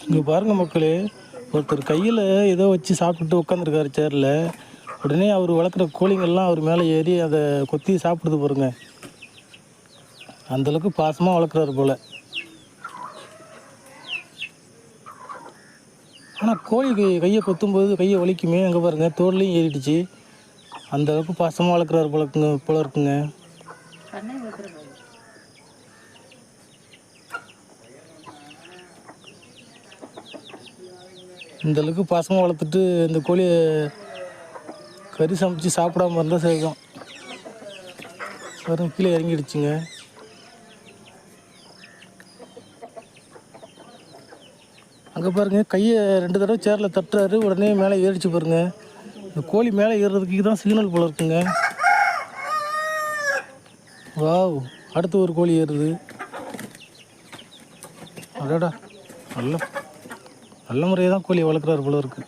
இங்கே பாருங்கள் மக்களே, ஒருத்தர் கையில் ஏதோ வச்சு சாப்பிட்டுட்டு உட்காந்துருக்காரு சேரில். உடனே அவர் வளர்க்குற கோழிங்கள்லாம் அவர் மேலே ஏறி அதை கொத்தி சாப்பிடுது பாருங்க. அந்தளவுக்கு பாசமாக வளர்க்குறாரு போல். ஆனால் கோழி கையை கொத்தும்போது கையை வலிக்குமே, அங்கே பாருங்கள் தோல்லையும் ஏறிடுச்சு. அந்தளவுக்கு பாசமாக வளர்க்குறாரு போல இருக்குங்க. இந்தளவுக்கு பாசமாக வளர்த்துட்டு இந்த கோழியை கறி சமைச்சு சாப்பிடாம இருந்தால் சரிதான். பாருங்க கீழே இறங்கிடுச்சுங்க. அங்கே பாருங்கள் கையை 2 தடவை சேரில் தட்டுறாரு, உடனே மேலே ஏறிச்சு பாருங்க. இந்த கோழி மேலே ஏறுறதுக்கு தான் சிக்னல் போல இருக்குங்க. வாவ், அடுத்து ஒரு கோழி ஏறுது. அடடா, நல்ல நல்ல முறையாக தான் கோழியை வளர்க்குறாரு போல இருக்குது.